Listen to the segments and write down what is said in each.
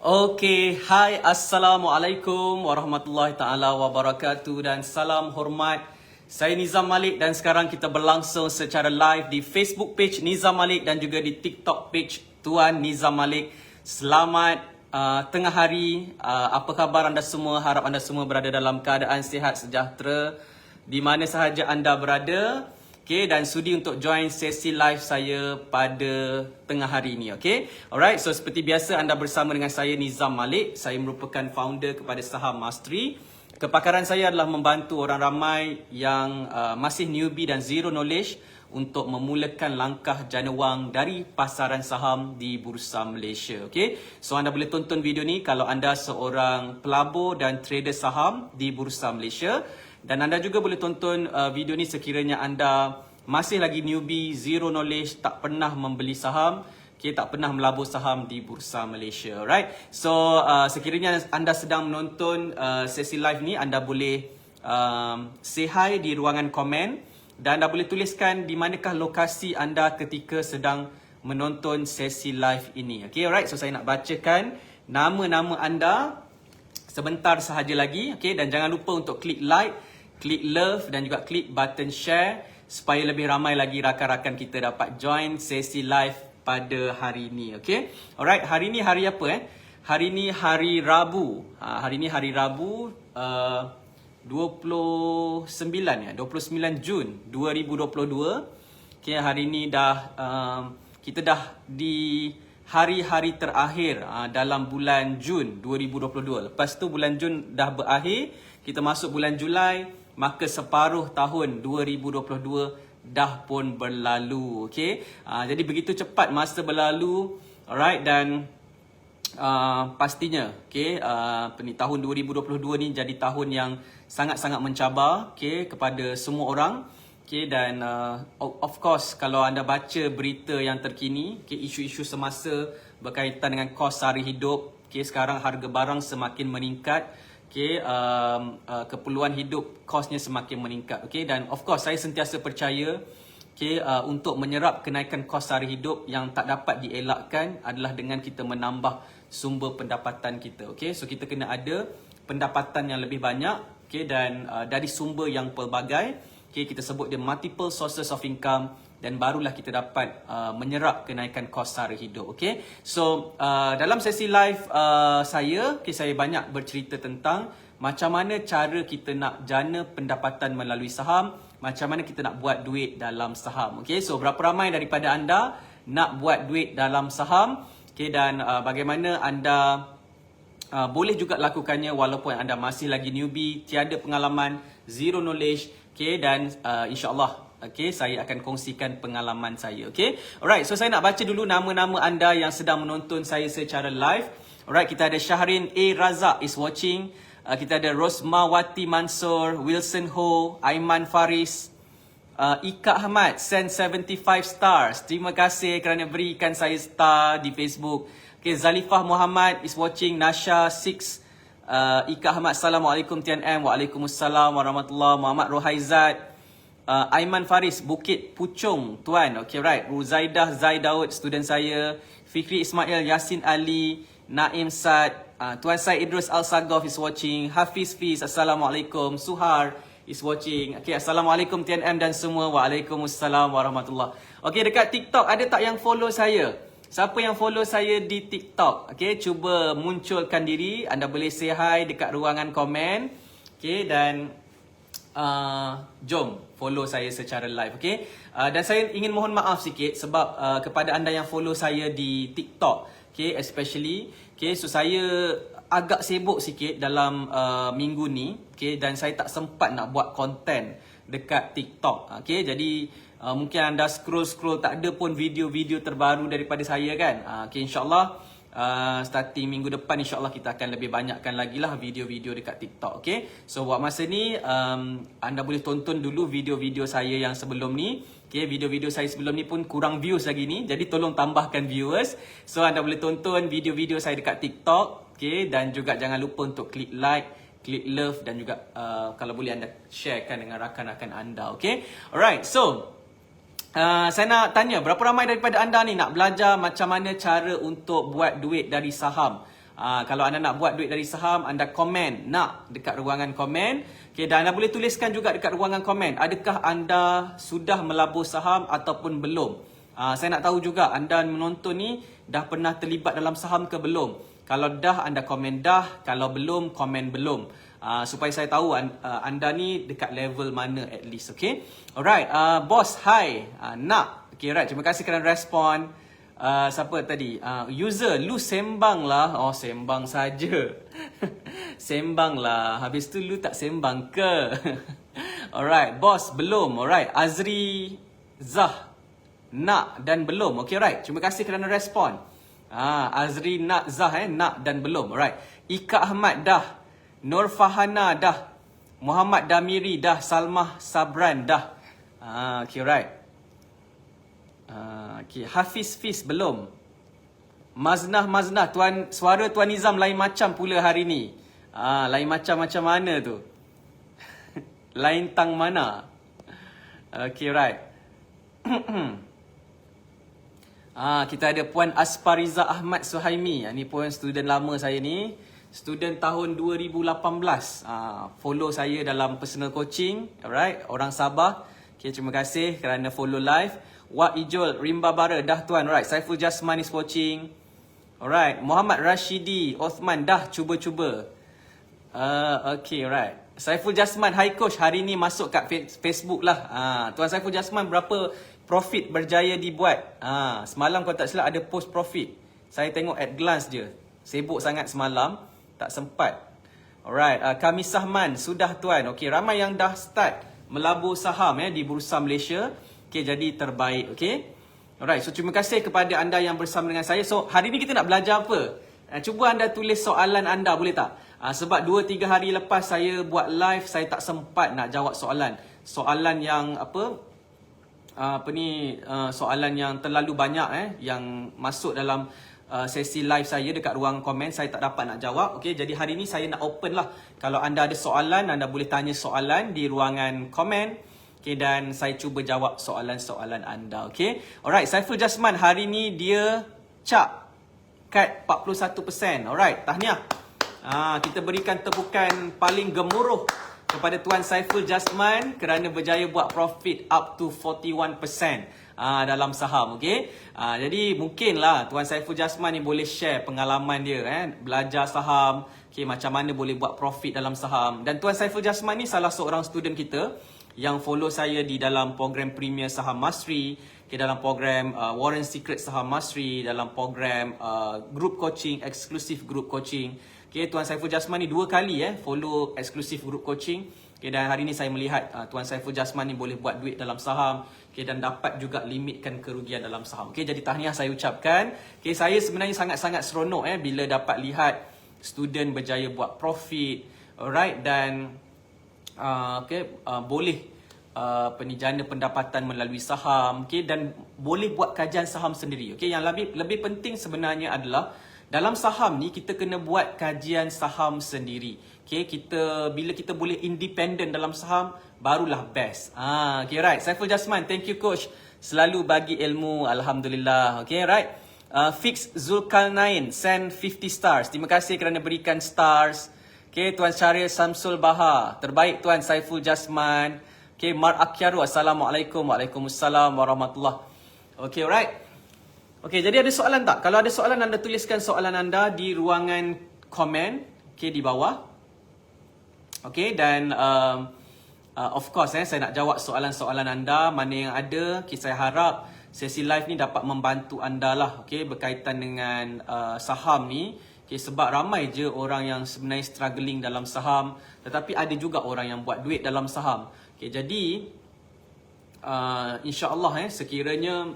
Okey, hai, Assalamualaikum warahmatullahi taala wabarakatuh dan salam hormat. Saya Nizam Malik dan sekarang kita berlangsung secara live di Facebook page Nizam Malik dan juga di TikTok page Tuan Nizam Malik. Selamat tengah hari. Apa khabar anda semua? Harap anda semua berada dalam keadaan sihat sejahtera di mana sahaja anda berada. Okay, dan sudi untuk join sesi live saya pada tengah hari ini. Okay, alright. So seperti biasa anda bersama dengan saya Nizam Malik. Saya merupakan founder kepada Saham Mastery. Kepakaran saya adalah membantu orang ramai yang masih newbie dan zero knowledge untuk memulakan langkah jana wang dari pasaran saham di Bursa Malaysia. Okay, so anda boleh tonton video ni kalau anda seorang pelabur dan trader saham di Bursa Malaysia. Dan anda juga boleh tonton video ni sekiranya anda masih lagi newbie, zero knowledge, tak pernah membeli saham, okay, tak pernah melabur saham di Bursa Malaysia. Right? So sekiranya anda sedang menonton sesi live ni, anda boleh say hi di ruangan komen dan anda boleh tuliskan di manakah lokasi anda ketika sedang menonton sesi live ini. Okay, alright. So saya nak bacakan nama-nama anda sebentar sahaja lagi. Okay, dan jangan lupa untuk klik like, klik love dan juga klik button share supaya lebih ramai lagi rakan-rakan kita dapat join sesi live pada hari ini. Okay, alright. Hari ni hari apa Hari ni hari Rabu. Hari ni hari Rabu 29 Jun 2022. Okay, hari ni dah kita dah di hari-hari terakhir dalam bulan Jun 2022. Lepas tu bulan Jun dah berakhir, kita masuk bulan Julai, maka separuh tahun 2022 dah pun berlalu. Okay? Jadi begitu cepat masa berlalu. Alright, dan pastinya okay, tahun 2022 ni jadi tahun yang sangat-sangat mencabar, okay, kepada semua orang. Okay, dan of course kalau anda baca berita yang terkini, okay, isu-isu semasa berkaitan dengan kos sara hidup, okay, sekarang harga barang semakin meningkat, okay, keperluan hidup kosnya semakin meningkat, okay, dan of course saya sentiasa percaya, okay, untuk menyerap kenaikan kos sara hidup yang tak dapat dielakkan adalah dengan kita menambah sumber pendapatan kita. Okay, so kita kena ada pendapatan yang lebih banyak, okay, dan dari sumber yang pelbagai. Okay, kita sebut dia multiple sources of income dan barulah kita dapat menyerap kenaikan kos sara hidup. Okay, so dalam sesi live saya, okay, saya banyak bercerita tentang macam mana cara kita nak jana pendapatan melalui saham, macam mana kita nak buat duit dalam saham. Okay, so berapa ramai daripada anda nak buat duit dalam saham, okay, dan bagaimana anda boleh juga lakukannya walaupun anda masih lagi newbie, tiada pengalaman, zero knowledge. Okay, dan insyaAllah, okay, saya akan kongsikan pengalaman saya. Okay, alright. So saya nak baca dulu nama-nama anda yang sedang menonton saya secara live. Alright, kita ada Syahrin A. Razak is watching. Kita ada Rosmawati Mansur, Wilson Ho, Aiman Faris, Ika Ahmad send 75 stars. Terima kasih kerana berikan saya star di Facebook. Okay, Zalifah Muhammad is watching. Nasha 6. Ika Ahmad, Assalamualaikum TNM. Waalaikumsalam warahmatullahi. Muhammad Rohaizat, Aiman Faris, Bukit Puchong, Tuan. Okay, right. Ruzaidah Zai Daud, student saya. Fikri Ismail, Yasin Ali, Naim Sad, Tuan Syed Idrus Al-Sagof is watching. Hafiz Fiz, Assalamualaikum. Suhar is watching. Okay, Assalamualaikum TNM dan semua. Waalaikumsalam warahmatullahi. Okay, dekat TikTok ada tak yang follow saya? Siapa yang follow saya di TikTok? Okay, cuba munculkan diri. Anda boleh say hi dekat ruangan komen. Okay, dan jom follow saya secara live. Okay, dan saya ingin mohon maaf sikit sebab kepada anda yang follow saya di TikTok, okay, especially, okay, so saya agak sibuk sikit dalam minggu ni, okay, dan saya tak sempat nak buat konten dekat TikTok. Okay, jadi mungkin anda scroll tak ada pun video-video terbaru daripada saya kan. Okay, insyaAllah starting minggu depan insyaAllah kita akan lebih banyakkan lagi lah video-video dekat TikTok. Okay, so buat masa ni anda boleh tonton dulu video-video saya yang sebelum ni. Okay, video-video saya sebelum ni pun kurang views lagi ni, jadi tolong tambahkan viewers. So anda boleh tonton video-video saya dekat TikTok. Okay, dan juga jangan lupa untuk klik like, klik love dan juga kalau boleh anda sharekan dengan rakan-rakan anda. Okay, alright. So saya nak tanya, berapa ramai daripada anda ni nak belajar macam mana cara untuk buat duit dari saham? Kalau anda nak buat duit dari saham, anda komen nak dekat ruangan komen. Okay, dan anda boleh tuliskan juga dekat ruangan komen, adakah anda sudah melabur saham ataupun belum. Saya nak tahu juga anda menonton ni dah pernah terlibat dalam saham ke belum. Kalau dah, anda komen dah. Kalau belum, komen belum. Supaya saya tahu anda ni dekat level mana at least. Okay. Alright. Boss, hi. Nak. Okay, right. Terima kasih kerana respon. Siapa tadi? User, lu sembang lah. Oh, sembang saja. Sembang lah. Habis tu lu tak sembang ke? Alright. Boss, belum. Alright. Azri Zah. Nak dan belum. Okay, right. Terima kasih kerana respon. Azri nak Zah nak dan belum. Alright. Ika Ahmad dah. Nur Fahana dah. Muhammad Damiri dah. Salmah Sabran dah. Okay, right. Okay. Hafiz Fiz belum. Maznah Tuan, suara Tuan Nizam lain macam pula hari ni. Lain macam mana tu? Lain tang mana? Okay, right. Kita ada Puan Aspariza Ahmad Suhaimi. Ni pun student lama saya ni. Student tahun 2018. Follow saya dalam personal coaching. Alright, orang Sabah. Okay, terima kasih kerana follow live. Wak Ijol, Rimba Bara, dah tuan. Alright, Saiful Jasman is watching. Alright, Muhammad Rashidi, Osman, dah cuba-cuba. Okay, alright. Saiful Jasman, hi coach, hari ni masuk kat Facebook lah. Tuan Saiful Jasman, berapa profit berjaya dibuat? Semalam kalau tak silap ada post profit. Saya tengok at glance je. Sibuk sangat semalam, tak sempat. Alright, Kami Sahman, sudah tuan. Okay, ramai yang dah start melabur saham di Bursa Malaysia. Okay, jadi terbaik. Okay. Alright, so terima kasih kepada anda yang bersama dengan saya. So, hari ni kita nak belajar apa? Cuba anda tulis soalan anda, boleh tak? Sebab 2-3 hari lepas saya buat live, saya tak sempat nak jawab soalan. Soalan yang soalan yang terlalu banyak yang masuk dalam sesi live saya dekat ruang komen, saya tak dapat nak jawab. Okay, jadi hari ni saya nak open lah. Kalau anda ada soalan, anda boleh tanya soalan di ruangan komen. Okay, dan saya cuba jawab soalan-soalan anda. Okay, alright. Saiful Jasman hari ni dia cap kat 41%. Alright, tahniah. Kita berikan tepukan paling gemuruh kepada Tuan Saiful Jasman kerana berjaya buat profit up to 41% dalam saham. Okay, jadi mungkinlah Tuan Saiful Jasman ni boleh share pengalaman dia belajar saham. Okay, macam mana boleh buat profit dalam saham. Dan Tuan Saiful Jasman ni salah seorang student kita yang follow saya di dalam program Premier Saham Mastery, dalam program Warren Secret Saham Mastery, dalam program group coaching, eksklusif group coaching. Okay, Tuan Saiful Jasman ni 2 kali follow eksklusif group coaching. Okay, dan hari ni saya melihat Tuan Saiful Jasman ni boleh buat duit dalam saham. Okay, dan dapat juga limitkan kerugian dalam saham. Okay, jadi tahniah saya ucapkan. Okay, saya sebenarnya sangat-sangat seronok bila dapat lihat student berjaya buat profit. Alright, dan boleh jana pendapatan melalui saham, dan boleh buat kajian saham sendiri. Yang lebih penting sebenarnya adalah dalam saham ni kita kena buat kajian saham sendiri. Bila kita boleh independent dalam saham, barulah best. Right. Saiful Jasman, thank you coach. Selalu bagi ilmu, alhamdulillah. Right. Fix Zulkarnain send 50 stars. Terima kasih kerana berikan stars. Tuan Syaril Samsul Bahar. Terbaik Tuan Saiful Jasman. Mar Akyaru. Assalamualaikum. Waalaikumsalam warahmatullahi. Alright. Jadi ada soalan tak? Kalau ada soalan, anda tuliskan soalan anda di ruangan komen. Di bawah. Dan of course saya nak jawab soalan-soalan anda. Mana yang ada. Saya harap sesi live ni dapat membantu anda lah. Berkaitan dengan saham ni. Sebab ramai je orang yang sebenarnya struggling dalam saham, tetapi ada juga orang yang buat duit dalam saham. Jadi insya-Allah sekiranya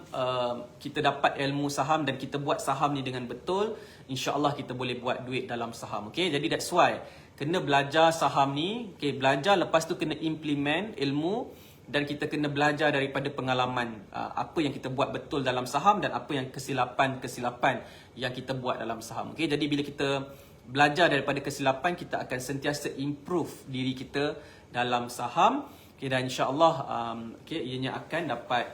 kita dapat ilmu saham dan kita buat saham ni dengan betul, insya-Allah kita boleh buat duit dalam saham. Jadi that's why kena belajar saham ni. Belajar, lepas tu kena implement ilmu, dan kita kena belajar daripada pengalaman apa yang kita buat betul dalam saham dan apa yang kesilapan yang kita buat dalam saham. Jadi bila kita belajar daripada kesilapan, kita akan sentiasa improve diri kita dalam saham. Dan insya-Allah ianya akan dapat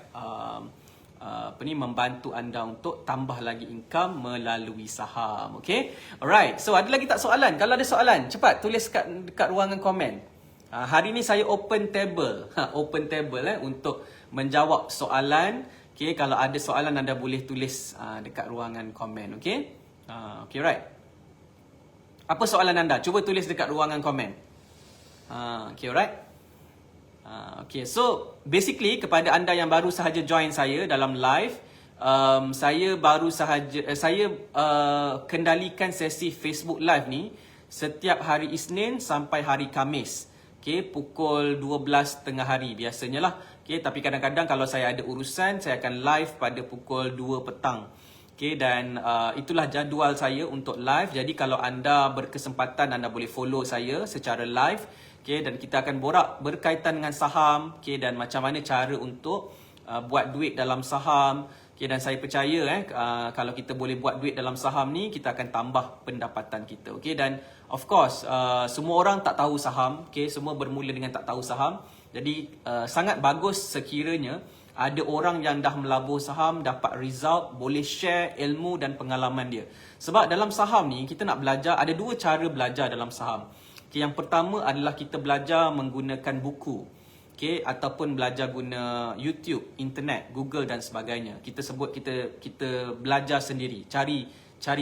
membantu anda untuk tambah lagi income melalui saham. Okay, alright. So ada lagi tak soalan? Kalau ada soalan, cepat tulis dekat ruangan komen. Hari ni saya open table, open table untuk menjawab soalan. Okay, kalau ada soalan anda boleh tulis dekat ruangan komen. Okay, okay, right. Apa soalan anda? Cuba tulis dekat ruangan komen. Okay, alright. Okay, so basically kepada anda yang baru sahaja join saya dalam live, saya baru sahaja kendalikan sesi Facebook Live ni setiap hari Isnin sampai hari Khamis. Okay, pukul 12 tengah hari biasanya lah. Okay, tapi kadang-kadang kalau saya ada urusan, saya akan live pada pukul 2 petang. Okay, dan itulah jadual saya untuk live. Jadi kalau anda berkesempatan, anda boleh follow saya secara live. Okay, dan kita akan borak berkaitan dengan saham. Okay, dan macam mana cara untuk buat duit dalam saham. Okay, dan saya percaya kalau kita boleh buat duit dalam saham ni, kita akan tambah pendapatan kita. Okay, dan of course semua orang tak tahu saham. Okay, semua bermula dengan tak tahu saham. Jadi sangat bagus sekiranya ada orang yang dah melabur saham, dapat result, boleh share ilmu dan pengalaman dia. Sebab dalam saham ni kita nak belajar, ada dua cara belajar dalam saham. Okay, yang pertama adalah kita belajar menggunakan buku. Okay, ataupun belajar guna YouTube, internet, Google dan sebagainya. Kita sebut kita belajar sendiri, cari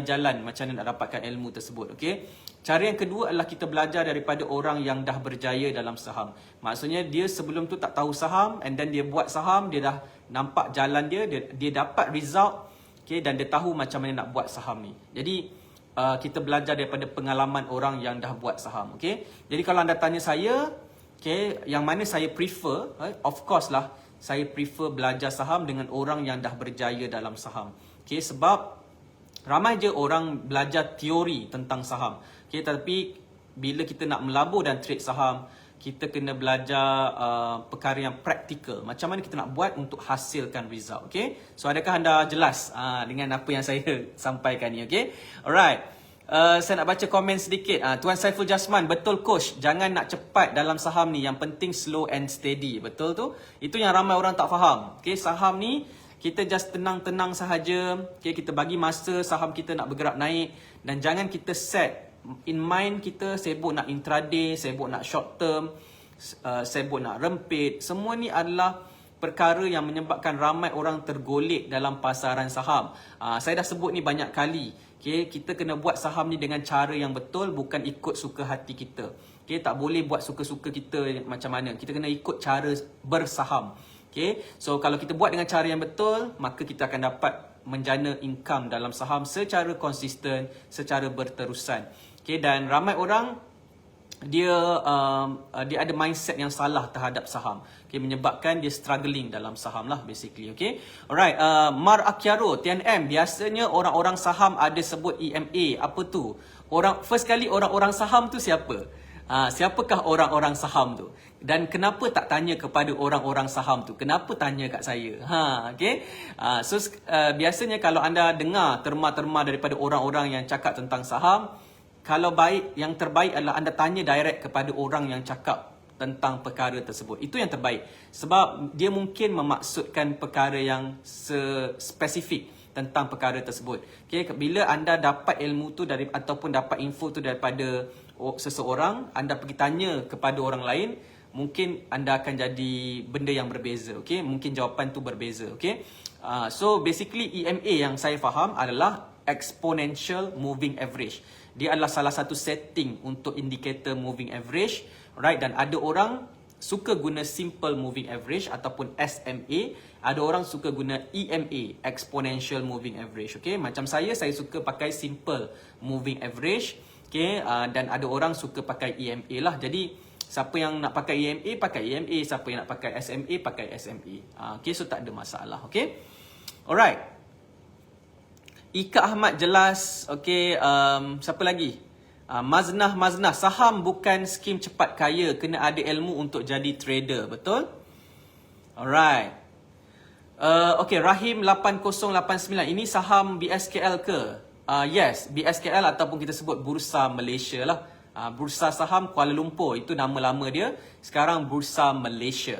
jalan macam mana nak dapatkan ilmu tersebut. Okay. Cara yang kedua adalah kita belajar daripada orang yang dah berjaya dalam saham. Maksudnya dia sebelum tu tak tahu saham, and then dia buat saham, dia dah nampak jalan dia dapat result, okay, dan dia tahu macam mana nak buat saham ni. Jadi kita belajar daripada pengalaman orang yang dah buat saham. Okay. Jadi kalau anda tanya saya, okay, yang mana saya prefer, of course lah, saya prefer belajar saham dengan orang yang dah berjaya dalam saham. Okay, sebab ramai je orang belajar teori tentang saham. Okay, tapi bila kita nak melabur dan trade saham, kita kena belajar perkara yang praktikal. Macam mana kita nak buat untuk hasilkan result. Okay, so adakah anda jelas dengan apa yang saya sampaikan ni? Okay, alright. Saya nak baca komen sedikit. Tuan Saiful Jasman, betul coach, jangan nak cepat dalam saham ni, yang penting slow and steady. Betul tu? Itu yang ramai orang tak faham. Okay, saham ni kita just tenang-tenang sahaja. Okay, kita bagi masa saham kita nak bergerak naik, dan jangan kita set in mind kita sibuk nak intraday, sibuk nak short term, sibuk nak rempit. Semua ni adalah perkara yang menyebabkan ramai orang tergolek dalam pasaran saham. Saya dah sebut ni banyak kali. Okay, kita kena buat saham ni dengan cara yang betul, bukan ikut suka hati kita. Okay, tak boleh buat suka-suka kita macam mana. Kita kena ikut cara bersaham. Okay, so kalau kita buat dengan cara yang betul, maka kita akan dapat menjana income dalam saham secara konsisten, secara berterusan. Okay, dan ramai orang dia ada mindset yang salah terhadap saham. Okay, menyebabkan dia struggling dalam saham lah basically. Okay, alright. Mar Akiaro, TNM, biasanya orang-orang saham ada sebut EMA. Apa tu? First kali orang-orang saham tu siapa? Siapakah orang-orang saham tu? Dan kenapa tak tanya kepada orang-orang saham tu? Kenapa tanya kat saya? Okay. So biasanya kalau anda dengar terma-terma daripada orang-orang yang cakap tentang saham, kalau baik, yang terbaik adalah anda tanya direct kepada orang yang cakap tentang perkara tersebut. Itu yang terbaik. Sebab dia mungkin memaksudkan perkara yang spesifik tentang perkara tersebut. Okay, bila anda dapat ilmu tu ataupun dapat info tu daripada seseorang, anda pergi tanya kepada orang lain, mungkin anda akan jadi benda yang berbeza. Okay, mungkin jawapan tu berbeza. Okay, so basically EMA yang saya faham adalah exponential moving average. Dia adalah salah satu setting untuk indikator moving average, right? Dan ada orang suka guna simple moving average ataupun SMA, ada orang suka guna EMA, exponential moving average. Okay, macam saya suka pakai simple moving average. Okay, dan ada orang suka pakai EMA lah. Jadi siapa yang nak pakai EMA, pakai EMA. Siapa yang nak pakai SMA, pakai SMA. Okay, so tak ada masalah. Okay, alright. Ika Ahmad jelas. Okay, siapa lagi? Maznah, saham bukan skim cepat kaya, kena ada ilmu untuk jadi trader. Betul? Alright. Okay, Rahim 8089, ini saham BSKL ke? Yes, BSKL ataupun kita sebut Bursa Malaysia lah. Bursa Saham Kuala Lumpur, itu nama lama dia. Sekarang Bursa Malaysia.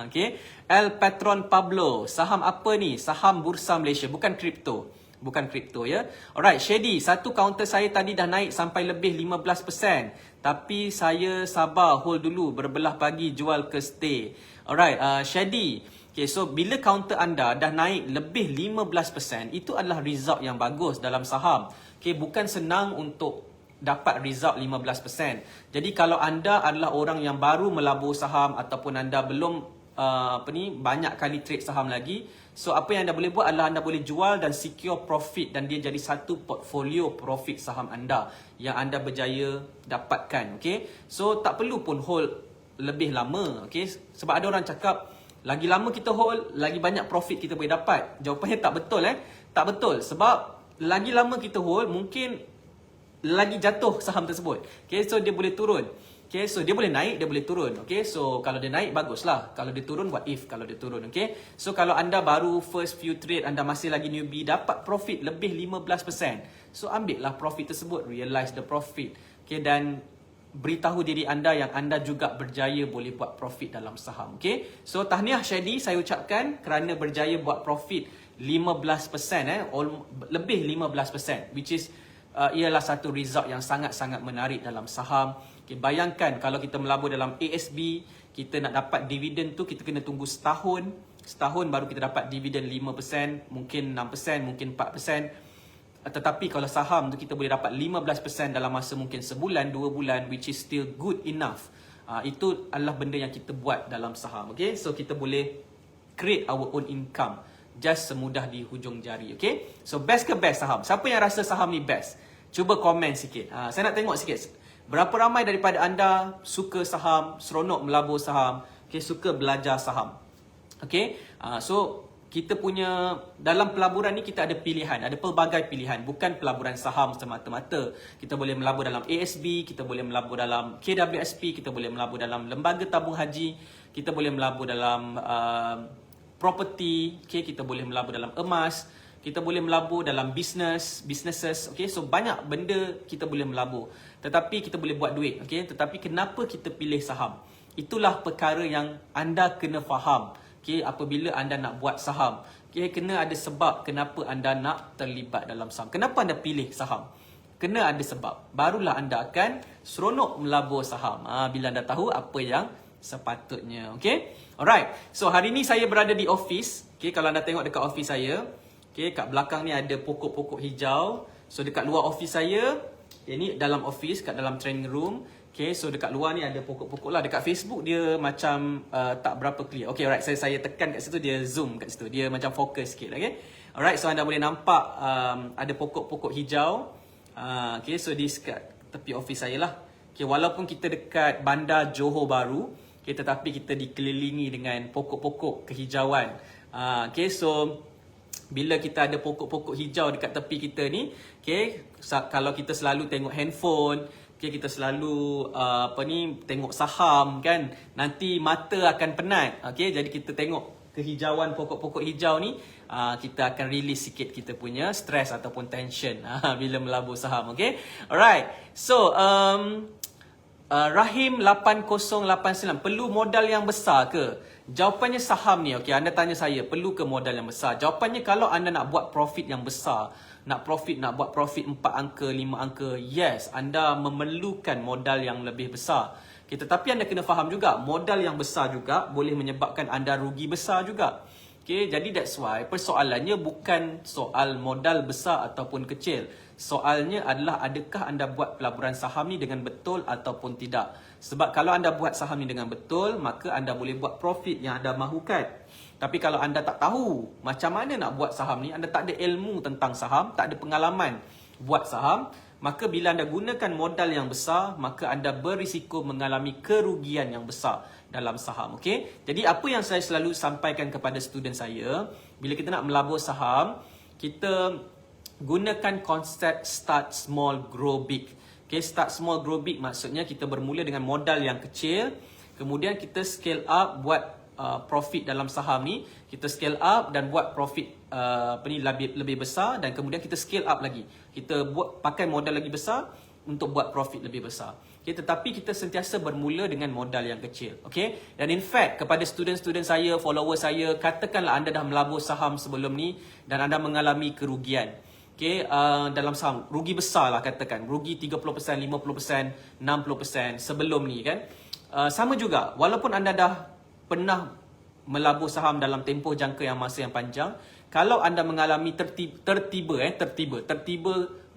Okay. El Patron Pablo, saham apa ni? Saham Bursa Malaysia, bukan kripto. Bukan kripto ya. Alright, Shady, satu kaunter saya tadi dah naik sampai lebih 15%. Tapi saya sabar, hold dulu, berbelah pagi, jual ke stay. Alright, Shady. Okay, so bila kaunter anda dah naik lebih 15%, itu adalah result yang bagus dalam saham. Okay, bukan senang untuk dapat result 15%. Jadi kalau anda adalah orang yang baru melabur saham ataupun anda belum banyak kali trade saham lagi, so apa yang anda boleh buat adalah anda boleh jual dan secure profit dan dia jadi satu portfolio profit saham anda yang anda berjaya dapatkan. Okay, so tak perlu pun hold lebih lama. Okay, sebab ada orang cakap lagi lama kita hold lagi banyak profit kita boleh dapat. Jawapannya tak betul. Tak betul, sebab lagi lama kita hold mungkin lagi jatuh saham tersebut. Okay, so dia boleh turun. Okay, so dia boleh naik, dia boleh turun. Okay, so kalau dia naik, baguslah. Kalau dia turun, what if kalau dia turun. Okay, so kalau anda baru first few trade, anda masih lagi newbie, dapat profit lebih 15%. So ambil lah profit tersebut, realize the profit. Okay, dan beritahu diri anda yang anda juga berjaya boleh buat profit dalam saham. Okay, so tahniah Shady, saya ucapkan kerana berjaya buat profit 15%, lebih 15%, which is ialah satu result yang sangat-sangat menarik dalam saham. Okay, bayangkan kalau kita melabur dalam ASB, kita nak dapat dividen tu kita kena tunggu setahun. Setahun baru kita dapat dividen 5%, mungkin 6%, mungkin 4%. Tetapi kalau saham tu kita boleh dapat 15% dalam masa mungkin sebulan, 2 bulan, which is still good enough. Itu adalah benda yang kita buat dalam saham. Okay, so kita boleh create our own income just semudah di hujung jari. Okay, so best ke best saham? Siapa yang rasa saham ni best? Cuba komen sikit. Saya nak tengok sikit. Berapa ramai daripada anda suka saham, seronok melabur saham, okay, suka belajar saham. Okay, so kita punya dalam pelaburan ni kita ada pilihan, ada pelbagai pilihan. Bukan pelaburan saham semata-mata. Kita boleh melabur dalam ASB, kita boleh melabur dalam KWSP, kita boleh melabur dalam lembaga tabung haji, kita boleh melabur dalam property, okay, kita boleh melabur dalam emas, kita boleh melabur dalam businesses, okay, so banyak benda kita boleh melabur. Tetapi kita boleh buat duit, okay. Tetapi kenapa kita pilih saham? Itulah perkara yang anda kena faham, okay, apabila anda nak buat saham. Okay, kena ada sebab kenapa anda nak terlibat dalam saham. Kenapa anda pilih saham? Kena ada sebab. Barulah anda akan seronok melabur saham. Bila anda tahu apa yang sepatutnya, okay. Alright, so hari ni saya berada di office. Okay, kalau anda tengok dekat office saya, okay, kat belakang ni ada pokok-pokok hijau. So dekat luar office saya, ini dalam office, kat dalam training room. Okay, so dekat luar ni ada pokok-pokok lah. Dekat Facebook dia macam tak berapa clear. Okay, alright, saya tekan kat situ, dia zoom kat situ. Dia macam fokus sikit, okay. Alright, so anda boleh nampak ada pokok-pokok hijau. Okay, so di dekat tepi office saya lah. Okay, walaupun kita dekat bandar Johor Bahru, okay, tetapi kita dikelilingi dengan pokok-pokok kehijauan. Okay, so bila kita ada pokok-pokok hijau dekat tepi kita ni, okay, kalau kita selalu tengok handphone, okay, kita selalu tengok saham kan, nanti mata akan penat. Okay, jadi kita tengok kehijauan pokok-pokok hijau ni, kita akan release sikit kita punya stress ataupun tension bila melabur saham. Okay, alright, so Rahim 8089, perlu modal yang besar ke? Jawapannya saham ni, okay, anda tanya saya, perlu ke modal yang besar? Jawapannya kalau anda nak buat profit yang besar, nak buat profit 4 angka, 5 angka, yes, anda memerlukan modal yang lebih besar. Okay, tetapi anda kena faham juga, modal yang besar juga boleh menyebabkan anda rugi besar juga. Okay, jadi that's why persoalannya bukan soal modal besar ataupun kecil. Soalnya adalah adakah anda buat pelaburan saham ni dengan betul ataupun tidak. Sebab kalau anda buat saham ni dengan betul, maka anda boleh buat profit yang anda mahukan. Tapi kalau anda tak tahu macam mana nak buat saham ni, anda tak ada ilmu tentang saham, tak ada pengalaman buat saham, maka bila anda gunakan modal yang besar, maka anda berisiko mengalami kerugian yang besar dalam saham. Okay? Jadi apa yang saya selalu sampaikan kepada student saya, bila kita nak melabur saham, kita gunakan konsep start small, grow big. Okay, start small, grow big maksudnya kita bermula dengan modal yang kecil, kemudian kita scale up buat profit dalam saham ni, kita scale up dan buat profit lebih besar, dan kemudian kita scale up lagi. Kita buat pakai modal lagi besar untuk buat profit lebih besar. Okay, tetapi kita sentiasa bermula dengan modal yang kecil. Okay? Dan in fact, kepada student-student saya, follower saya, katakanlah anda dah melabur saham sebelum ni dan anda mengalami kerugian. Okay, dalam saham, rugi besar lah katakan. Rugi 30%, 50%, 60% sebelum ni kan. Sama juga, walaupun anda dah pernah melabur saham dalam tempoh jangka yang masa yang panjang, kalau anda mengalami tertiba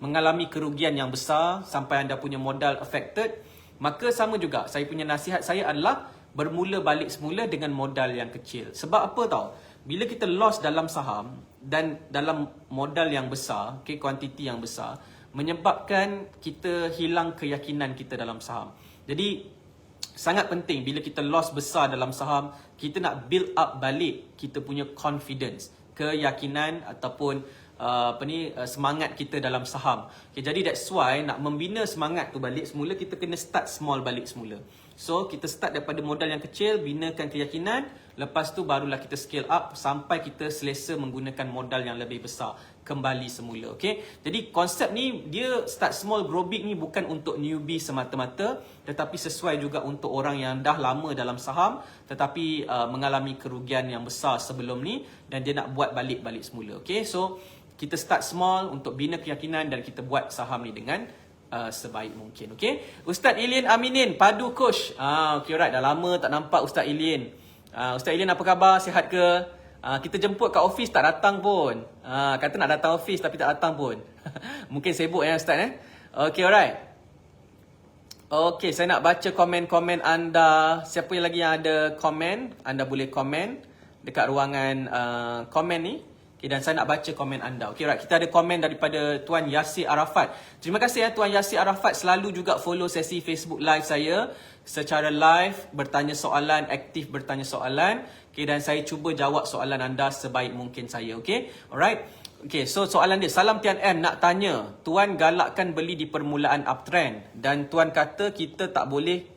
mengalami kerugian yang besar sampai anda punya modal affected, maka sama juga saya punya nasihat saya adalah bermula balik semula dengan modal yang kecil. Sebab apa tau? Bila kita loss dalam saham dan dalam modal yang besar, kuantiti yang besar, menyebabkan kita hilang keyakinan kita dalam saham. Jadi sangat penting bila kita loss besar dalam saham, kita nak build up balik kita punya confidence, keyakinan ataupun semangat kita dalam saham. Okay, jadi that's why nak membina semangat tu balik semula, kita kena start small balik semula. So kita start daripada modal yang kecil, binakan keyakinan, lepas tu barulah kita scale up sampai kita selesa menggunakan modal yang lebih besar kembali semula. Okay? Jadi konsep ni dia start small grow big ni bukan untuk newbie semata-mata, tetapi sesuai juga untuk orang yang dah lama dalam saham tetapi mengalami kerugian yang besar sebelum ni dan dia nak buat balik semula. Okay? So kita start small untuk bina keyakinan dan kita buat saham ni dengan sebaik mungkin. Okay? Ustaz Ilin Aminin, Padu Coach. Okay, alright. Dah lama tak nampak Ustaz Ilin. Ustaz Ilin apa khabar? Sihat ke? Kita jemput kat office tak datang pun. Kata nak datang office tapi tak datang pun. Mungkin sibuk ya Ustaz Okay, alright. Okay, saya nak baca komen-komen anda. Siapa yang lagi yang ada komen, anda boleh komen dekat ruangan komen ni. Okay, dan saya nak baca komen anda. Okay, right. Kita ada komen daripada Tuan Yasir Arafat. Terima kasih ya Tuan Yasir Arafat. Selalu juga follow sesi Facebook Live saya. Secara live, bertanya soalan, aktif bertanya soalan. Okay, dan saya cuba jawab soalan anda sebaik mungkin saya. Okay, alright. Okay, so soalan dia. Salam Tian M, nak tanya. Tuan galakkan beli di permulaan uptrend. Dan Tuan kata kita tak boleh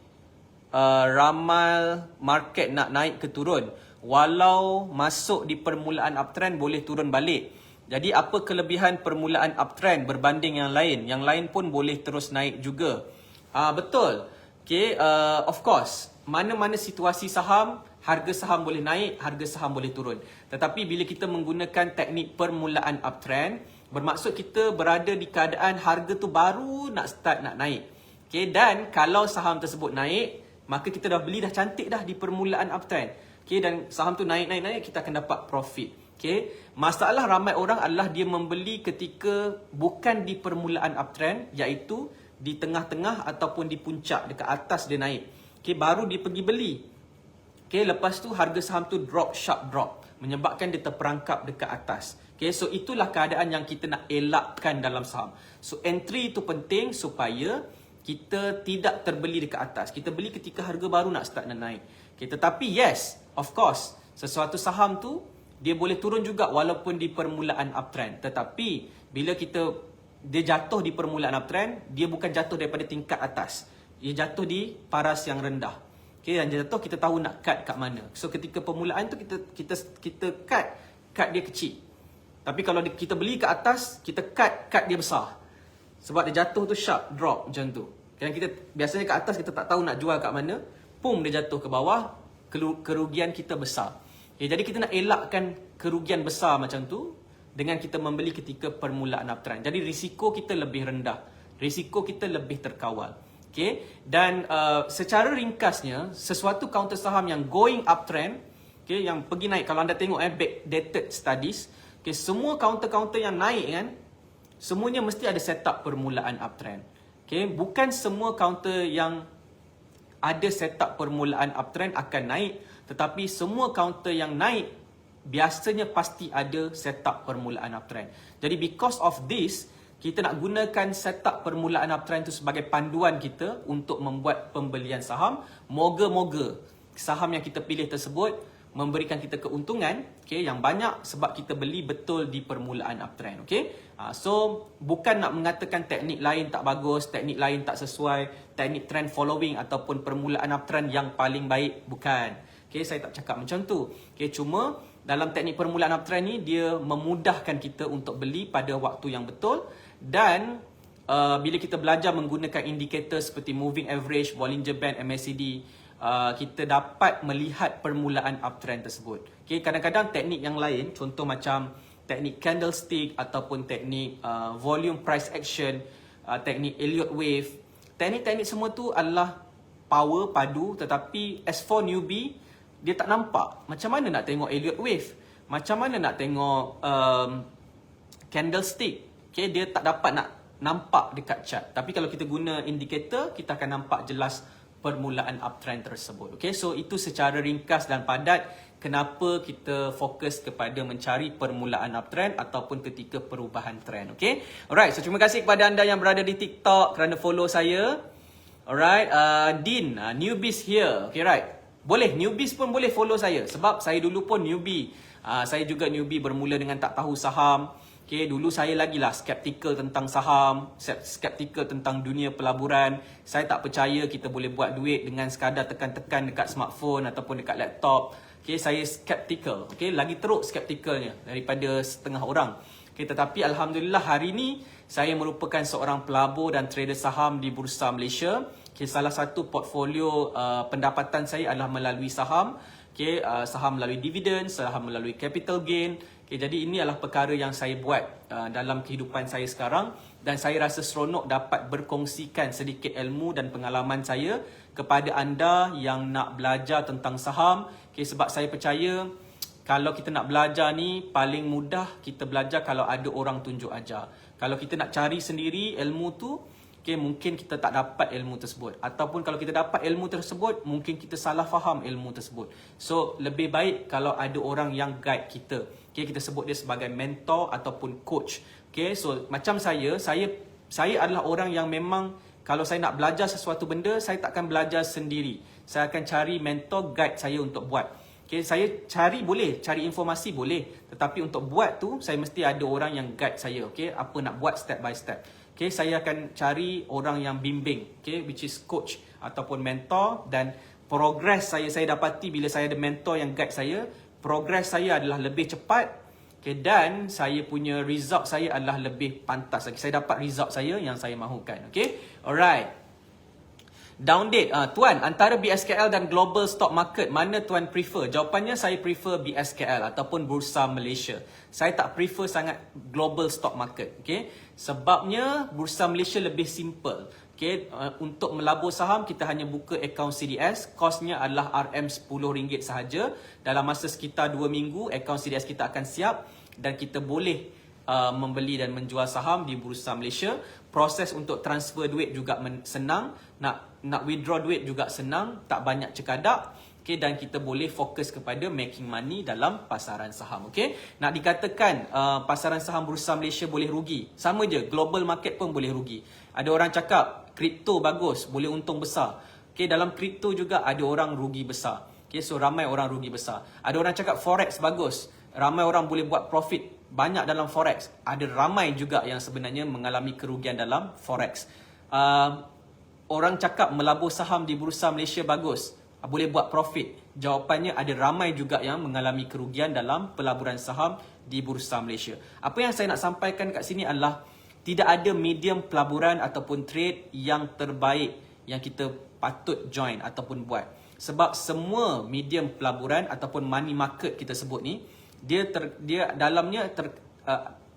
ramal market nak naik ke turun. Walau masuk di permulaan uptrend boleh turun balik. Jadi apa kelebihan permulaan uptrend berbanding yang lain? Yang lain pun boleh terus naik juga. Betul. Okay, of course. Mana-mana situasi saham, harga saham boleh naik, harga saham boleh turun. Tetapi bila kita menggunakan teknik permulaan uptrend, bermaksud kita berada di keadaan harga tu baru nak start nak naik. Okay, dan kalau saham tersebut naik, maka kita dah beli dah cantik dah di permulaan uptrend. Okay, dan saham tu naik, kita akan dapat profit. Okay, masalah ramai orang adalah dia membeli ketika bukan di permulaan uptrend, iaitu di tengah-tengah ataupun di puncak, dekat atas dia naik. Okay, baru dia pergi beli. Okay, lepas tu harga saham tu sharp drop, menyebabkan dia terperangkap dekat atas. Okay, so itulah keadaan yang kita nak elakkan dalam saham. So entry itu penting supaya kita tidak terbeli dekat atas. Kita beli ketika harga baru nak start nak naik. Okay, tetapi yes, of course, sesuatu saham tu dia boleh turun juga walaupun di permulaan uptrend. Tetapi bila dia jatuh di permulaan uptrend, dia bukan jatuh daripada tingkat atas. Dia jatuh di paras yang rendah. Okay, dan dia jatuh kita tahu nak cut kat mana. So ketika permulaan tu kita cut dia kecil. Tapi kalau kita beli kat atas, kita cut dia besar. Sebab dia jatuh tu sharp drop macam tu. Dan kita biasanya kat atas kita tak tahu nak jual kat mana. Pum, dia jatuh ke bawah, kerugian kita besar. Okay, jadi kita nak elakkan kerugian besar macam tu dengan kita membeli ketika permulaan uptrend. Jadi risiko kita lebih rendah. Risiko kita lebih terkawal. Okay? Dan secara ringkasnya, sesuatu counter saham yang going uptrend, okay, yang pergi naik, kalau anda tengok backdated studies, okay, semua counter-counter yang naik kan, semuanya mesti ada setup permulaan uptrend. Okay? Bukan semua counter yang ada setup permulaan uptrend akan naik, tetapi semua counter yang naik biasanya pasti ada setup permulaan uptrend. Jadi because of this, kita nak gunakan setup permulaan uptrend itu sebagai panduan kita untuk membuat pembelian saham. Moga-moga saham yang kita pilih tersebut memberikan kita keuntungan, okay, yang banyak sebab kita beli betul di permulaan uptrend. Okay? So, bukan nak mengatakan teknik lain tak bagus, teknik lain tak sesuai, teknik trend following ataupun permulaan uptrend yang paling baik. Bukan. Okay, saya tak cakap macam tu. Okay, cuma dalam teknik permulaan uptrend ni, dia memudahkan kita untuk beli pada waktu yang betul dan bila kita belajar menggunakan indikator seperti moving average, Bollinger Band, MACD, kita dapat melihat permulaan uptrend tersebut. Okay, kadang-kadang teknik yang lain, contoh macam teknik candlestick ataupun teknik volume price action, teknik Elliott wave, teknik-teknik semua tu adalah power padu, tetapi as for newbie, dia tak nampak. Macam mana nak tengok Elliott wave? Macam mana nak tengok candlestick? Okay, dia tak dapat nak nampak dekat chart. Tapi kalau kita guna indikator, kita akan nampak jelas permulaan uptrend tersebut. Okay, so itu secara ringkas dan padat kenapa kita fokus kepada mencari permulaan uptrend ataupun ketika perubahan trend. Okay, alright. So terima kasih kepada anda yang berada di TikTok kerana follow saya. Alright, Dean, newbies here. Okay, right. Boleh, newbies pun boleh follow saya sebab saya dulu pun newbie. Saya juga newbie, bermula dengan tak tahu saham. Okay, dulu saya lagi lah skeptikal tentang saham, skeptikal tentang dunia pelaburan. Saya tak percaya kita boleh buat duit dengan sekadar tekan-tekan dekat smartphone ataupun dekat laptop. Okay, saya skeptikal. Okay, lagi teruk skeptikalnya daripada setengah orang. Okay, tetapi Alhamdulillah hari ini saya merupakan seorang pelabur dan trader saham di Bursa Malaysia. Okay, salah satu portfolio pendapatan saya adalah melalui saham. Okay, saham melalui dividen, saham melalui capital gain. Okay, jadi ini adalah perkara yang saya buat dalam kehidupan saya sekarang dan saya rasa seronok dapat berkongsikan sedikit ilmu dan pengalaman saya kepada anda yang nak belajar tentang saham. Okay, sebab saya percaya kalau kita nak belajar ni paling mudah kita belajar kalau ada orang tunjuk ajar. Kalau kita nak cari sendiri ilmu tu, okay, mungkin kita tak dapat ilmu tersebut. Ataupun kalau kita dapat ilmu tersebut, mungkin kita salah faham ilmu tersebut. So, lebih baik kalau ada orang yang guide kita. Okay, kita sebut dia sebagai mentor ataupun coach. Okay, so macam saya adalah orang yang memang kalau saya nak belajar sesuatu benda, saya takkan belajar sendiri. Saya akan cari mentor, guide saya untuk buat. Okay, saya boleh cari informasi boleh. Tetapi untuk buat tu, saya mesti ada orang yang guide saya. Okay, apa nak buat step by step. Okay, saya akan cari orang yang bimbing, okay, which is coach ataupun mentor, dan progress saya dapati bila saya ada mentor yang guide saya, progress saya adalah lebih cepat, okay, dan saya punya result saya adalah lebih pantas lagi. Saya dapat result saya yang saya mahukan. Okay, alright. Down date, Tuan, antara BSKL dan global stock market, mana Tuan prefer? Jawapannya saya prefer BSKL ataupun Bursa Malaysia. Saya tak prefer sangat global stock market. Okay? Sebabnya Bursa Malaysia lebih simple. Okay? Untuk melabur saham, kita hanya buka akaun CDS. Kosnya adalah RM10 sahaja. Dalam masa sekitar 2 minggu, akaun CDS kita akan siap dan kita boleh membeli dan menjual saham di Bursa Malaysia. Proses untuk transfer duit juga senang. Nak withdraw duit juga senang, tak banyak cekadak. Okay, dan kita boleh fokus kepada making money dalam pasaran saham. Okay, nak dikatakan pasaran saham Bursa Malaysia boleh rugi, sama je, global market pun boleh rugi. Ada orang cakap kripto bagus, boleh untung besar. Okay, dalam kripto juga ada orang rugi besar. Okay, so ramai orang rugi besar. Ada orang cakap forex bagus, ramai orang boleh buat profit banyak dalam forex. Ada ramai juga yang sebenarnya mengalami kerugian dalam forex. Orang cakap melabur saham di Bursa Malaysia bagus, boleh buat profit. Jawapannya ada ramai juga yang mengalami kerugian dalam pelaburan saham di Bursa Malaysia. Apa yang saya nak sampaikan kat sini adalah tidak ada medium pelaburan ataupun trade yang terbaik yang kita patut join ataupun buat. Sebab semua medium pelaburan ataupun money market kita sebut ni, dia dalamnya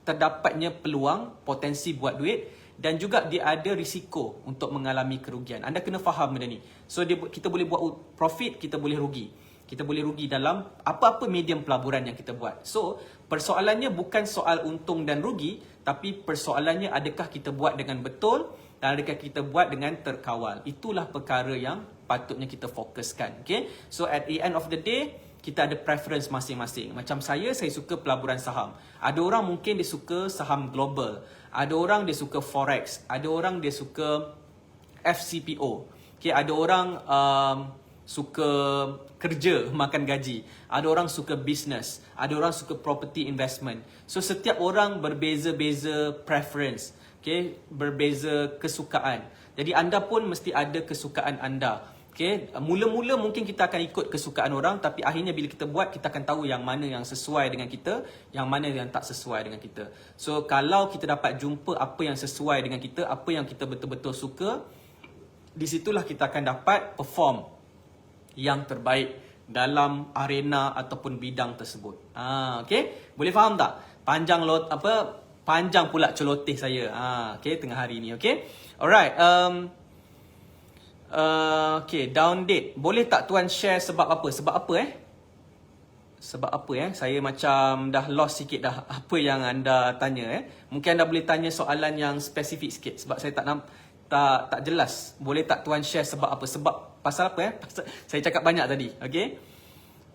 terdapatnya peluang, potensi buat duit, dan juga dia ada risiko untuk mengalami kerugian. Anda kena faham benda ni. So kita boleh buat profit, kita boleh rugi. Kita boleh rugi dalam apa-apa medium pelaburan yang kita buat. So persoalannya bukan soal untung dan rugi, tapi persoalannya adakah kita buat dengan betul dan adakah kita buat dengan terkawal. Itulah perkara yang patutnya kita fokuskan. Okay? So at the end of the day, kita ada preference masing-masing. Macam saya suka pelaburan saham. Ada orang mungkin dia suka saham global. Ada orang dia suka forex. Ada orang dia suka FCPO. Okay, ada orang suka kerja, makan gaji. Ada orang suka business. Ada orang suka property investment. So setiap orang berbeza-beza preference. Okay, berbeza kesukaan. Jadi anda pun mesti ada kesukaan anda. Okay, mula-mula mungkin kita akan ikut kesukaan orang, tapi akhirnya bila kita buat, kita akan tahu yang mana yang sesuai dengan kita, yang mana yang tak sesuai dengan kita. So, kalau kita dapat jumpa apa yang sesuai dengan kita, apa yang kita betul-betul suka, di situlah kita akan dapat perform yang terbaik dalam arena ataupun bidang tersebut. Okay, boleh faham tak? Panjang pula celoteh saya. Okay, tengah hari ni. Okay, alright. Okay, down date. Boleh tak tuan share sebab apa? Sebab apa Sebab apa Saya macam dah lost sikit dah apa yang anda tanya Mungkin anda boleh tanya soalan yang spesifik sikit sebab saya tak jelas. Boleh tak tuan share sebab apa? Sebab pasal apa saya cakap banyak tadi. Okay.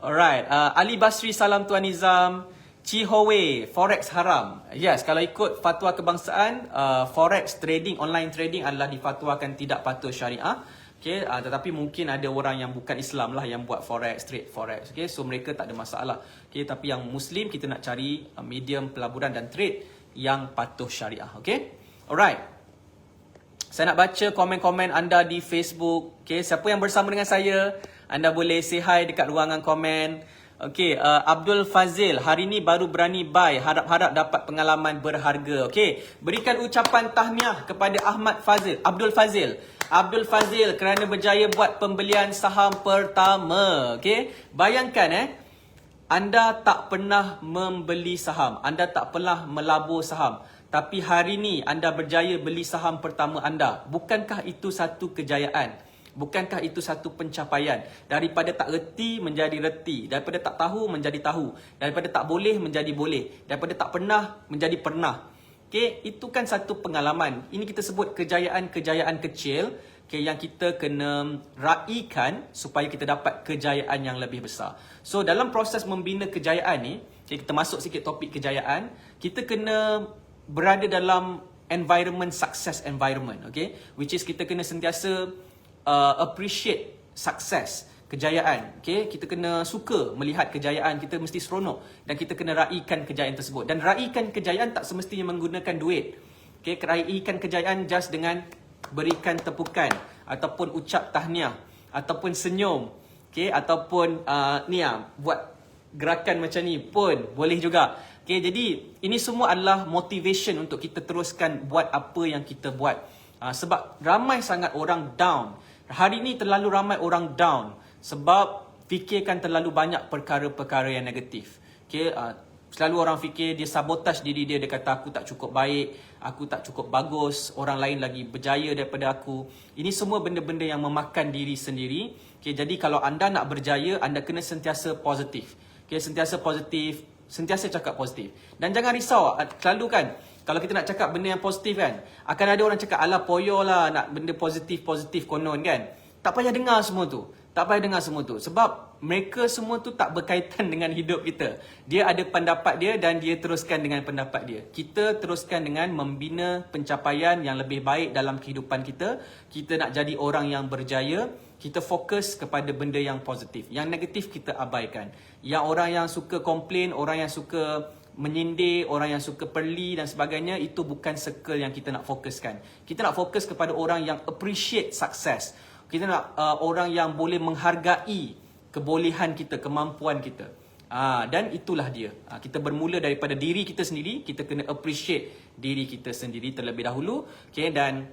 Alright. Ali Basri, salam Tuan Nizam. Chi Howe, forex haram. Yes, kalau ikut fatwa kebangsaan, forex trading, online trading adalah difatwakan tidak patuh syariah. Okay, tetapi mungkin ada orang yang bukan Islam lah yang buat forex, trade forex. Okay, so mereka tak ada masalah. Okay, tapi yang Muslim kita nak cari medium pelaburan dan trade yang patuh syariah. Okay, alright. Saya nak baca komen-komen anda di Facebook. Okay, siapa yang bersama dengan saya, anda boleh say hi dekat ruangan komen. Okay, Abdul Fazil, hari ni baru berani buy, harap-harap dapat pengalaman berharga. Okay, berikan ucapan tahniah kepada Abdul Fazil kerana berjaya buat pembelian saham pertama. Okay, bayangkan anda tak pernah membeli saham, anda tak pernah melabur saham, tapi hari ni anda berjaya beli saham pertama anda. Bukankah itu satu kejayaan? Bukankah itu satu pencapaian? Daripada tak reti menjadi reti, daripada tak tahu menjadi tahu, daripada tak boleh menjadi boleh, daripada tak pernah menjadi pernah. Okay, itu kan satu pengalaman. Ini kita sebut kejayaan-kejayaan kecil, okay, yang kita kena raikan supaya kita dapat kejayaan yang lebih besar. So dalam proses membina kejayaan ni, okay, kita masuk sikit topik kejayaan, kita kena berada dalam environment, success environment, okay, which is kita kena sentiasa appreciate success, kejayaan. Okay, kita kena suka melihat kejayaan, kita mesti seronok dan kita kena raikan kejayaan tersebut. Dan raikan kejayaan tak semestinya menggunakan duit. Okay, raikan kejayaan just dengan berikan tepukan ataupun ucap tahniah ataupun senyum, okay, ataupun buat gerakan macam ni pun boleh juga. Okay, jadi ini semua adalah motivation untuk kita teruskan buat apa yang kita buat. Sebab ramai sangat orang down. Hari ni terlalu ramai orang down sebab fikirkan terlalu banyak perkara-perkara yang negatif. Okay, selalu orang fikir dia sabotaj diri dia. Dia kata aku tak cukup baik, aku tak cukup bagus, orang lain lagi berjaya daripada aku. Ini semua benda-benda yang memakan diri sendiri. Okay, jadi kalau anda nak berjaya, anda kena sentiasa positif. Okay, sentiasa positif, sentiasa cakap positif. Dan jangan risau, selalu kan kalau kita nak cakap benda yang positif kan, akan ada orang cakap, alah poyo lah nak benda positif-positif konon kan. Tak payah dengar semua tu. Tak payah dengar semua tu. Sebab mereka semua tu tak berkaitan dengan hidup kita. Dia ada pendapat dia dan dia teruskan dengan pendapat dia. Kita teruskan dengan membina pencapaian yang lebih baik dalam kehidupan kita. Kita nak jadi orang yang berjaya. Kita fokus kepada benda yang positif. Yang negatif kita abaikan. Yang orang yang suka komplain, orang yang suka menyindir, orang yang suka perli dan sebagainya, itu bukan circle yang kita nak fokuskan. Kita nak fokus kepada orang yang appreciate success. Kita nak orang yang boleh menghargai kebolehan kita, kemampuan kita. Dan itulah dia. Kita bermula daripada diri kita sendiri. Kita kena appreciate diri kita sendiri terlebih dahulu. Okay, dan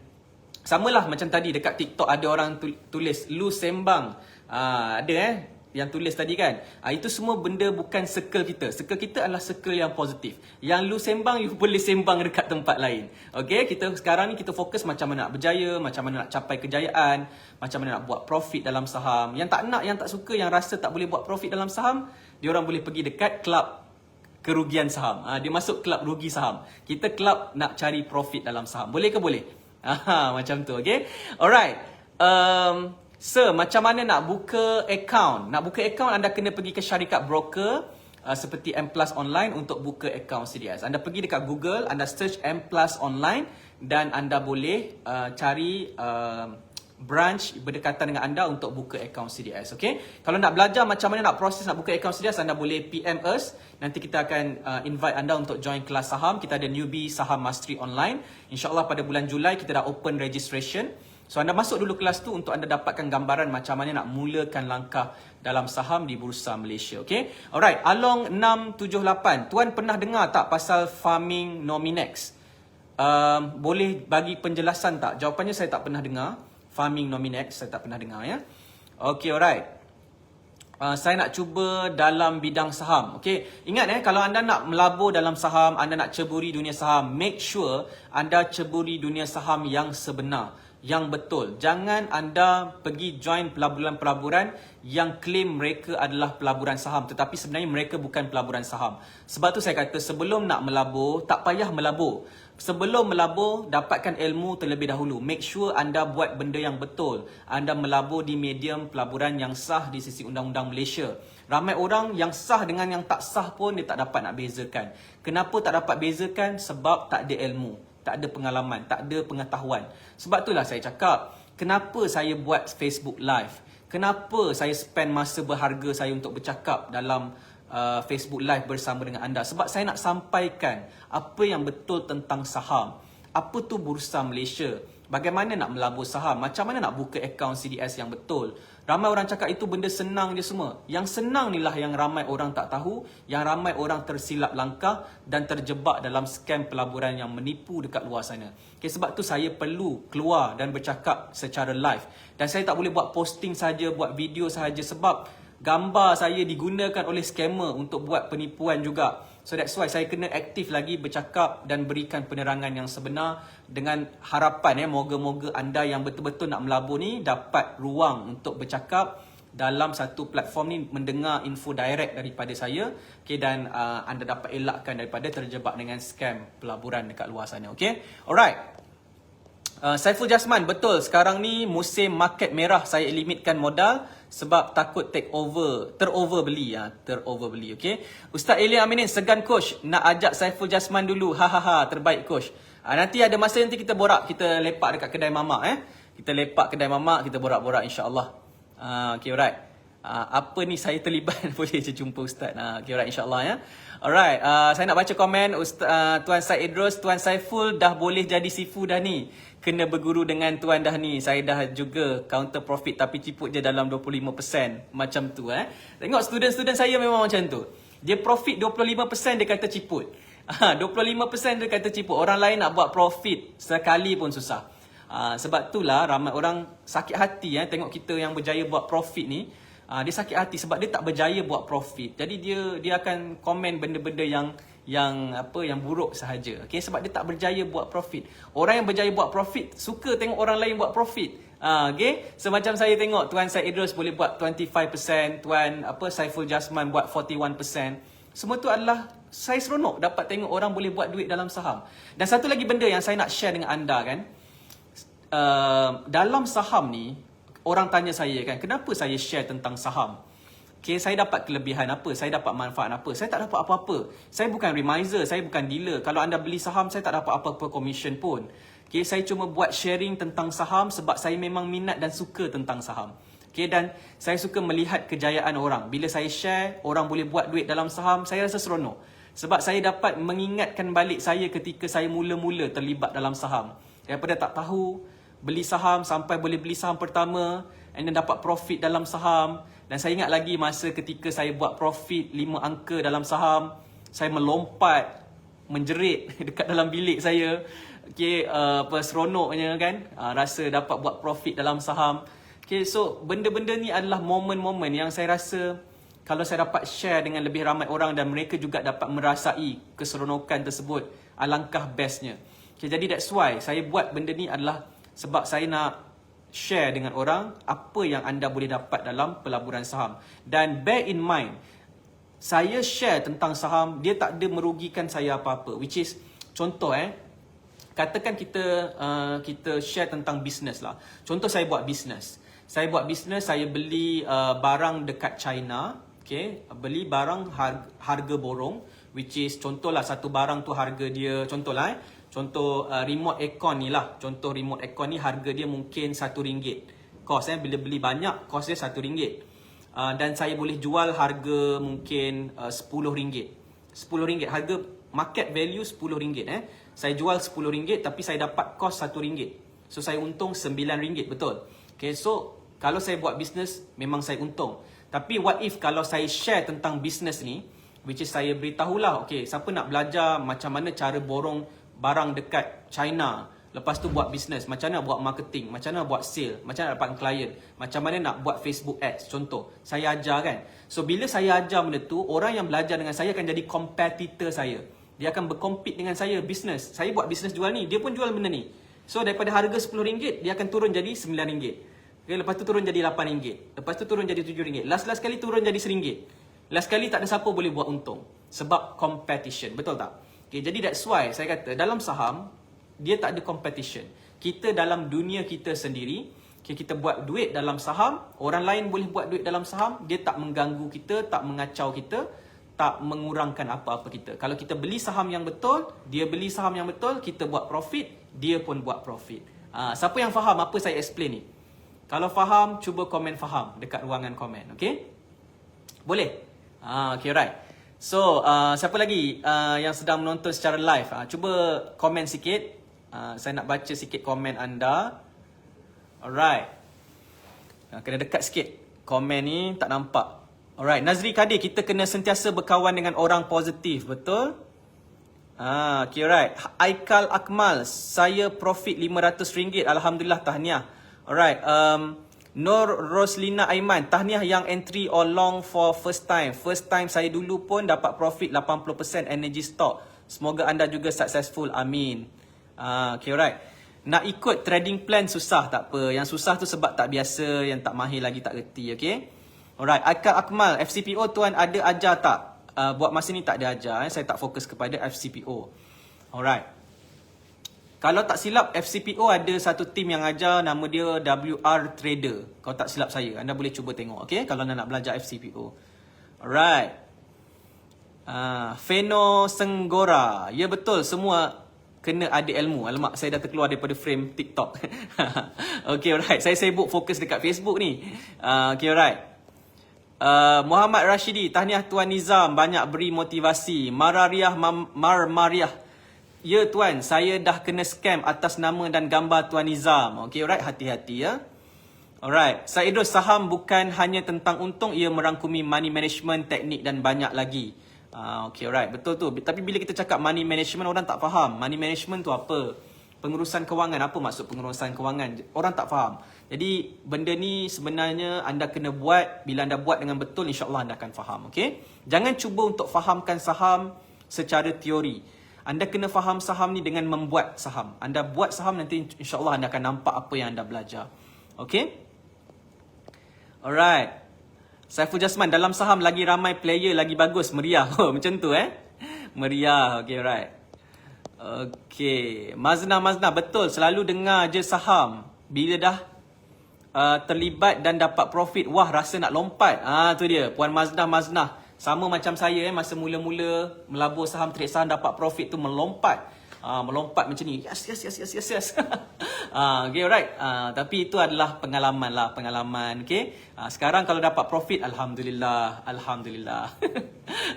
samalah macam tadi dekat TikTok ada orang tulis lu sembang. Ada yang tulis tadi kan. Itu semua benda bukan circle kita. Circle kita adalah circle yang positif. Yang lu sembang, you boleh sembang dekat tempat lain. Okay, kita sekarang ni kita fokus macam mana nak berjaya, macam mana nak capai kejayaan, macam mana nak buat profit dalam saham. Yang tak nak, yang tak suka, yang rasa tak boleh buat profit dalam saham, dia orang boleh pergi dekat kelab kerugian saham. Dia masuk kelab rugi saham. Kita kelab nak cari profit dalam saham. Boleh ke boleh? Macam tu, okay? Alright. Sir, macam mana nak buka account? Nak buka account, anda kena pergi ke syarikat broker seperti M Plus Online untuk buka account CDS. Anda pergi dekat Google, anda search M Plus Online dan anda boleh cari branch berdekatan dengan anda untuk buka account CDS. Okay? Kalau nak belajar macam mana nak proses nak buka account CDS, anda boleh PM us. Nanti kita akan invite anda untuk join kelas saham. Kita ada newbie saham mastery online. InsyaAllah pada bulan Julai kita dah open registration. So anda masuk dulu kelas tu untuk anda dapatkan gambaran macam mana nak mulakan langkah dalam saham di Bursa Malaysia. Okay. Alright, Along 678. Tuan pernah dengar tak pasal farming Nominex? Boleh bagi penjelasan tak? Jawapannya saya tak pernah dengar. Farming Nominex saya tak pernah dengar ya. Okay, alright. Saya nak cuba dalam bidang saham. Okay, ingat kalau anda nak melabur dalam saham, anda nak ceburi dunia saham, make sure anda ceburi dunia saham yang sebenar, yang betul. Jangan anda pergi join pelaburan-pelaburan yang claim mereka adalah pelaburan saham, tetapi sebenarnya mereka bukan pelaburan saham. Sebab tu saya kata sebelum nak melabur, tak payah melabur. Sebelum melabur, dapatkan ilmu terlebih dahulu. Make sure anda buat benda yang betul. Anda melabur di medium pelaburan yang sah di sisi undang-undang Malaysia. Ramai orang yang sah dengan yang tak sah pun dia tak dapat nak bezakan. Kenapa tak dapat bezakan? Sebab tak ada ilmu, tak ada pengalaman, tak ada pengetahuan. Sebab itulah saya cakap, kenapa saya buat Facebook Live? Kenapa saya spend masa berharga saya untuk bercakap dalam Facebook Live bersama dengan anda? Sebab saya nak sampaikan apa yang betul tentang saham. Apa tu Bursa Malaysia? Bagaimana nak melabur saham? Macam mana nak buka akaun CDS yang betul? Ramai orang cakap itu benda senang je semua. Yang senang ni lah yang ramai orang tak tahu, yang ramai orang tersilap langkah dan terjebak dalam scam pelaburan yang menipu dekat luar sana. Okay, sebab tu saya perlu keluar dan bercakap secara live. Dan saya tak boleh buat posting saja, buat video sahaja sebab gambar saya digunakan oleh scammer untuk buat penipuan juga. So that's why saya kena aktif lagi bercakap dan berikan penerangan yang sebenar dengan harapan moga-moga anda yang betul-betul nak melabur ni dapat ruang untuk bercakap dalam satu platform ni, mendengar info direct daripada saya, okay, dan anda dapat elakkan daripada terjebak dengan scam pelaburan dekat luar sana. Okay, alright. Saiful Jasman, betul. Sekarang ni musim market merah, saya limitkan modal sebab takut terover beli. Okay. Ustaz Elia Aminin, segan coach, nak ajak Saiful Jasman dulu. Hahaha, terbaik coach. Nanti ada masa nanti kita borak, kita lepak dekat kedai mamak Kita lepak kedai mamak, kita borak-borak insya-Allah. Okay, alright. Apa ni saya terlibat boleh je jumpa Ustaz. Okay, alright, insya-Allah ya. Alright, saya nak baca komen Tuan Said Idrus, Tuan Saiful dah boleh jadi sifu dah ni. Kena berguru dengan tuan dah ni. Saya dah juga counter profit tapi ciput je dalam 25%. Macam tu Tengok student-student saya memang macam tu. Dia profit 25% dia kata ciput. 25% dia kata ciput. Orang lain nak buat profit sekali pun susah. Sebab itulah ramai orang sakit hati tengok kita yang berjaya buat profit ni. Dia sakit hati sebab dia tak berjaya buat profit. Jadi dia akan komen benda-benda yang buruk sahaja. Okay, sebab dia tak berjaya buat profit. Orang yang berjaya buat profit suka tengok orang lain buat profit. Okay, semacam saya tengok Tuan Said Idrus boleh buat 25%, Tuan Saiful Jasman buat 41%. Semua tu adalah saya seronok dapat tengok orang boleh buat duit dalam saham. Dan satu lagi benda yang saya nak share dengan anda dalam saham ni, orang tanya saya kenapa saya share tentang saham? Okay, saya dapat kelebihan apa? Saya dapat manfaat apa? Saya tak dapat apa-apa. Saya bukan remiser, saya bukan dealer. Kalau anda beli saham, saya tak dapat apa-apa commission pun. Okay, saya cuma buat sharing tentang saham sebab saya memang minat dan suka tentang saham. Okay, dan saya suka melihat kejayaan orang. Bila saya share, orang boleh buat duit dalam saham, saya rasa seronok. Sebab saya dapat mengingatkan balik saya ketika saya mula-mula terlibat dalam saham. Daripada tak tahu, beli saham sampai boleh beli saham pertama, and then dapat profit dalam saham. Dan saya ingat lagi masa ketika saya buat profit 5 angka dalam saham, saya melompat, menjerit dekat dalam bilik saya. Okay, seronoknya rasa dapat buat profit dalam saham. Okay, so benda-benda ni adalah momen-momen yang saya rasa kalau saya dapat share dengan lebih ramai orang dan mereka juga dapat merasai keseronokan tersebut, alangkah bestnya. Okay, jadi that's why saya buat benda ni adalah sebab saya nak share dengan orang apa yang anda boleh dapat dalam pelaburan saham. Dan bear in mind, saya share tentang saham, dia tak ada merugikan saya apa-apa. Which is, contoh katakan kita share tentang bisnes lah. Contoh saya buat bisnes. Saya beli barang dekat China. Okay, beli barang harga borong. Which is, contohlah satu barang tu harga dia, contohlah contoh remote aircon ni lah. Contoh remote aircon ni harga dia mungkin RM1. Kos bila beli banyak, kos dia RM1. Dan saya boleh jual harga mungkin RM10. RM10. Harga market value RM10. Saya jual RM10 tapi saya dapat kos RM1. So saya untung RM9, betul. Okay, so kalau saya buat bisnes memang saya untung. Tapi what if kalau saya share tentang bisnes ni, which is saya beritahulah, okay, siapa nak belajar macam mana cara borong barang dekat China, lepas tu buat bisnes, macam mana buat marketing, macam mana buat sale, macam mana dapat klien, macam mana nak buat Facebook ads, contoh. Saya ajar kan. So bila saya ajar benda tu, orang yang belajar dengan saya akan jadi competitor saya. Dia akan bercompete dengan saya, bisnes. Saya buat bisnes jual ni, dia pun jual benda ni. So daripada harga RM10, dia akan turun jadi RM9. Okay, lepas tu turun jadi RM8. Lepas tu turun jadi RM7. Last kali turun jadi RM1. Last kali tak ada siapa boleh buat untung. Sebab competition, betul tak? Okay, jadi that's why saya kata dalam saham, dia tak ada competition. Kita dalam dunia kita sendiri, okay, kita buat duit dalam saham, orang lain boleh buat duit dalam saham, dia tak mengganggu kita, tak mengacau kita, tak mengurangkan apa-apa kita. Kalau kita beli saham yang betul, dia beli saham yang betul, kita buat profit, dia pun buat profit. Siapa yang faham apa saya explain ni? Kalau faham, cuba komen faham dekat ruangan komen, okay? Boleh? Okay, right. So, siapa lagi yang sedang menonton secara live? Cuba komen sikit. Saya nak baca sikit komen anda. Alright. Kena dekat sikit. Komen ni tak nampak. Alright. Nazri Kadir, kita kena sentiasa berkawan dengan orang positif. Betul? Okay, right. Aikal Akmal, saya profit RM500. Alhamdulillah, tahniah. Alright. Nur Roslina Aiman, tahniah yang entry or long for first time. First time saya dulu pun dapat profit 80% energy stock. Semoga anda juga successful. Amin. Okay, right. Nak ikut trading plan susah, tak apa. Yang susah tu sebab tak biasa, yang tak mahir lagi tak reti, okay? Alright, Akal Akmal, FCPO tuan ada ajar tak? Buat masa ni tak ada ajar, saya tak fokus kepada FCPO. Alright. Kalau tak silap, FCPO ada satu tim yang ajar, nama dia WR Trader. Kalau tak silap saya, anda boleh cuba tengok, okay? Kalau anda nak belajar FCPO. Alright. Feno Senggora. Ya betul, semua kena ada ilmu. Alamak, saya dah terkeluar daripada frame TikTok. Okay, alright. Saya sibuk fokus dekat Facebook ni. Okay, alright. Muhammad Rashidi, tahniah Tuan Nizam, banyak beri motivasi. Marariah Mariah. Ya tuan, saya dah kena scam atas nama dan gambar Tuan Nizam. Okay, alright, hati-hati ya. Alright, Saidus, saham bukan hanya tentang untung, ia merangkumi money management, teknik dan banyak lagi. Okay, alright, betul tu. Tapi bila kita cakap money management, orang tak faham. Money management tu apa? Pengurusan kewangan, apa maksud pengurusan kewangan? Orang tak faham. Jadi, benda ni sebenarnya anda kena buat. Bila anda buat dengan betul, insyaAllah anda akan faham. Okay? Jangan cuba untuk fahamkan saham secara teori. Anda kena faham saham ni dengan membuat saham. Anda buat saham, nanti insyaAllah anda akan nampak apa yang anda belajar. Okay? Alright. Saiful Jasman, dalam saham lagi ramai player, lagi bagus, meriah. Oh, macam tu meriah, okay, right. Okay. Mazna, betul. Selalu dengar je saham. Bila dah terlibat dan dapat profit, wah, rasa nak lompat. Tu dia, Puan Mazna. Sama macam saya masa mula-mula melabur saham, trade saham, dapat profit tu melompat. Melompat macam ni. Yes. Okay, right. Tapi itu adalah pengalaman. Okay. Sekarang kalau dapat profit, Alhamdulillah.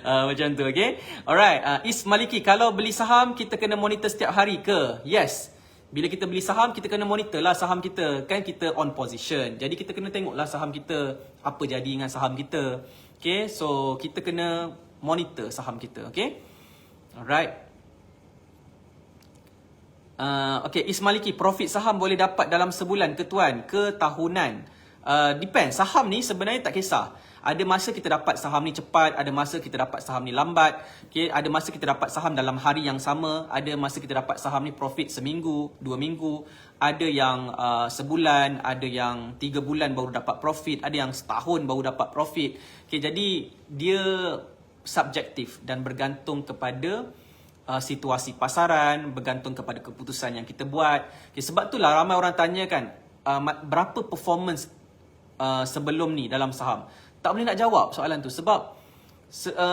Macam tu, okay. Alright. Is Maliki, kalau beli saham, kita kena monitor setiap hari ke? Yes. Bila kita beli saham, kita kena monitor lah saham kita. Kan kita on position. Jadi kita kena tengok lah saham kita. Apa jadi dengan saham kita. Okay, so kita kena monitor saham kita, okay? Alright. Okay, Ismaliki, profit saham boleh dapat dalam sebulan ke tuan? Ke tahunan? Depends. Saham ni sebenarnya tak kisah. Ada masa kita dapat saham ni cepat, ada masa kita dapat saham ni lambat. Okay, ada masa kita dapat saham dalam hari yang sama, ada masa kita dapat saham ni profit seminggu, 2 minggu. Ada yang sebulan, ada yang 3 bulan baru dapat profit, ada yang setahun baru dapat profit. Okay, jadi dia subjektif dan bergantung kepada situasi pasaran, bergantung kepada keputusan yang kita buat. Okay, sebab itulah ramai orang tanya kan, berapa performance sebelum ni dalam saham. Tak boleh nak jawab soalan tu sebab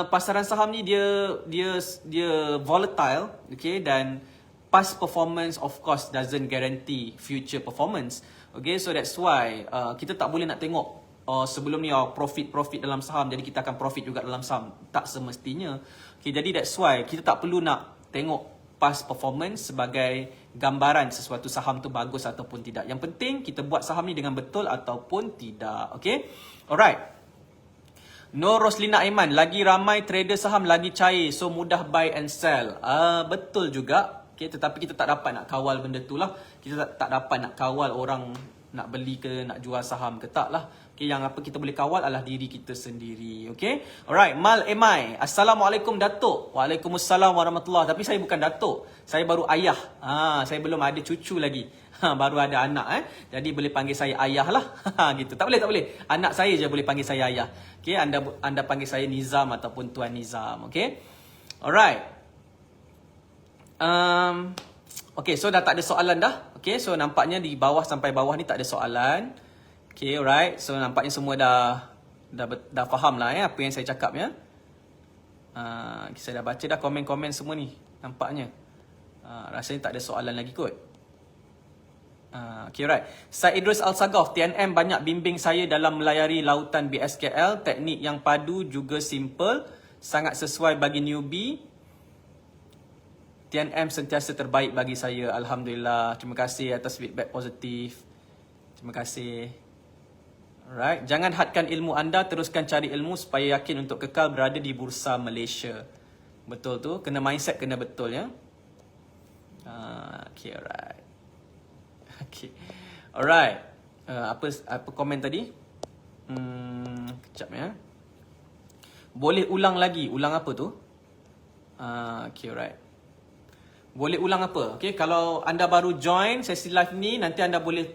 pasaran saham ni dia volatile, okay, dan past performance of course doesn't guarantee future performance. Okay, so that's why kita tak boleh nak tengok sebelum ni profit dalam saham, jadi kita akan profit juga dalam saham. Tak semestinya. Okay, jadi that's why kita tak perlu nak tengok past performance sebagai gambaran sesuatu saham tu bagus ataupun tidak. Yang penting kita buat saham ni dengan betul ataupun tidak. Okay, alright. Nur Roslina Aiman, lagi ramai trader saham, lagi cair, so mudah buy and sell. Betul juga. Okay, tetapi kita tak dapat nak kawal benda tu lah. Kita tak dapat nak kawal orang nak beli ke, nak jual saham ke, tak lah. Okay, yang apa kita boleh kawal adalah diri kita sendiri. Okay, alright. Mal Emai, Assalamualaikum Datuk. Waalaikumsalam warahmatullahi. Tapi saya bukan Datuk, saya baru ayah. Saya belum ada cucu lagi. Baru ada anak. Jadi boleh panggil saya ayah lah. Gitu. Tak boleh. Anak saya je boleh panggil saya ayah. Okay, anda panggil saya Nizam ataupun Tuan Nizam. Okay, alright. Okay, so dah tak ada soalan dah. Okay, so nampaknya di bawah sampai bawah ni tak ada soalan. Okay, alright. So nampaknya semua dah faham lah apa yang saya cakap ya. Saya dah baca dah komen-komen semua ni. Nampaknya rasanya tak ada soalan lagi kot. Okay, right. Syed Idris Al-Sagaf, TNM banyak bimbing saya dalam melayari lautan BSKL. Teknik yang padu juga simple, sangat sesuai bagi newbie. TNM sentiasa terbaik bagi saya. Alhamdulillah. Terima kasih atas feedback positif. Terima kasih. Alright. Jangan hadkan ilmu anda, teruskan cari ilmu supaya yakin untuk kekal berada di bursa Malaysia. Betul tu. Kena mindset, kena betul ya. Okay, alright. Okay. Alright. Apa komen tadi? Kejap ya. Boleh ulang lagi. Ulang apa tu? Okay, alright. Boleh ulang apa? Okay, kalau anda baru join sesi live ni, nanti anda boleh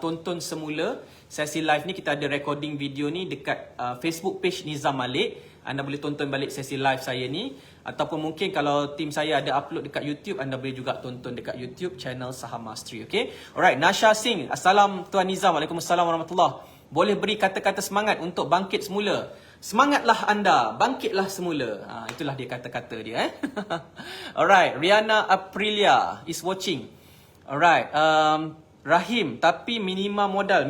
tonton semula sesi live ni. Kita ada recording video ni dekat Facebook page Nizam Malik. Anda boleh tonton balik sesi live saya ni. Ataupun mungkin kalau tim saya ada upload dekat YouTube, anda boleh juga tonton dekat YouTube channel Saham Mastery. Okay, alright. Nasha Singh, Assalam Tuan Nizam. Waalaikumsalam warahmatullahi. Boleh beri kata-kata semangat untuk bangkit semula. Semangatlah anda, bangkitlah semula. Itulah dia kata-kata dia. Alright, Rihanna Aprilia is watching. Alright, Rahim, tapi minimum modal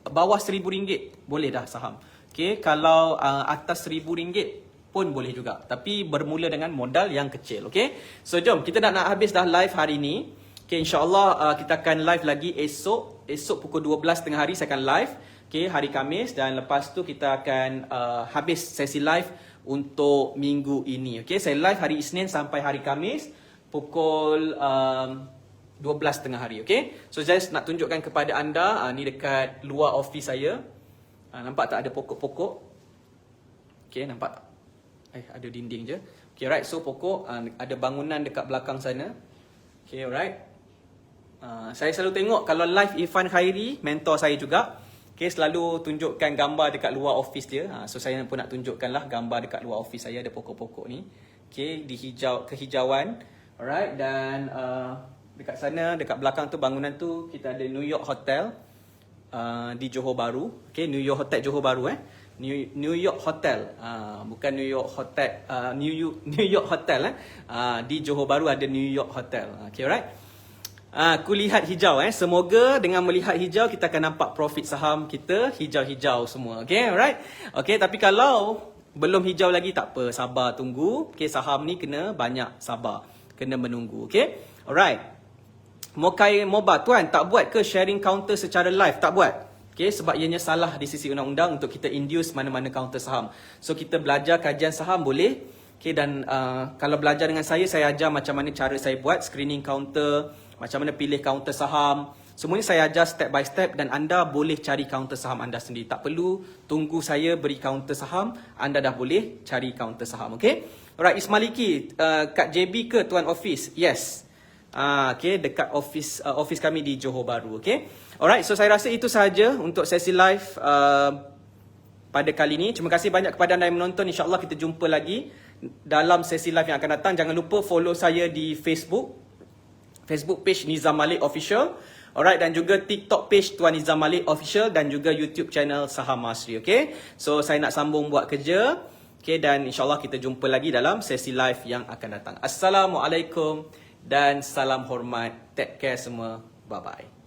bawah RM1,000 boleh dah saham. Okay, kalau atas RM1,000 pun boleh juga. Tapi bermula dengan modal yang kecil. Okay, so jom kita nak habis dah live hari ni. Okay, insyaAllah kita akan live lagi esok. Esok pukul 12 tengah hari saya akan live. Okay, hari Khamis, dan lepas tu kita akan habis sesi live untuk minggu ini. Okay, saya live hari Isnin sampai hari Khamis pukul 12 tengah hari. Okay, so just nak tunjukkan kepada anda, ni dekat luar office saya. Nampak tak ada pokok-pokok? Okay, nampak tak? Ada dinding je. Okay, right, so pokok, ada bangunan dekat belakang sana. Okay, alright. Saya selalu tengok kalau live Irfan Khairi, mentor saya juga. Okay, selalu tunjukkan gambar dekat luar office dia. So saya pun nak tunjukkanlah gambar dekat luar office saya, ada pokok-pokok ni. Okay, di kehijauan. Alright, dan dekat sana, dekat belakang tu, bangunan tu, kita ada New York Hotel di Johor Bahru. Okay, New York Hotel Johor Bahru New York Hotel, bukan New York Hotel, New York Hotel di Johor Bahru ada New York Hotel. Okay, alright. Aku lihat hijau semoga dengan melihat hijau kita akan nampak profit saham kita hijau-hijau semua. Okay, alright. Okay, tapi kalau belum hijau lagi tak apa, sabar tunggu. Okay, saham ni kena banyak sabar, kena menunggu. Okay, alright. Mokai Moba, tuan tak buat ke sharing counter secara live? Tak buat. Okay, sebab ianya salah di sisi undang-undang untuk kita induce mana-mana counter saham. So kita belajar kajian saham boleh. Okay, dan kalau belajar dengan saya ajar macam mana cara saya buat screening counter, macam mana pilih counter saham. Semuanya saya ajar step by step, dan anda boleh cari counter saham anda sendiri. Tak perlu tunggu saya beri counter saham, anda dah boleh cari counter saham. Okay, alright. Ismaliki, kat JB ke Tuan Office? Yes. Okay, dekat office kami di Johor Bahru. Okay, alright. So saya rasa itu sahaja untuk sesi live pada kali ini. Terima kasih banyak kepada anda yang menonton. InsyaAllah kita jumpa lagi dalam sesi live yang akan datang. Jangan lupa follow saya di Facebook page Nizam Malik Official. Alright, dan juga TikTok page Tuan Nizam Malik Official, dan juga YouTube channel Saham Mastery. Okay, so saya nak sambung buat kerja. Okay, dan insyaAllah kita jumpa lagi dalam sesi live yang akan datang. Assalamualaikum dan salam hormat. Take care semua. Bye-bye.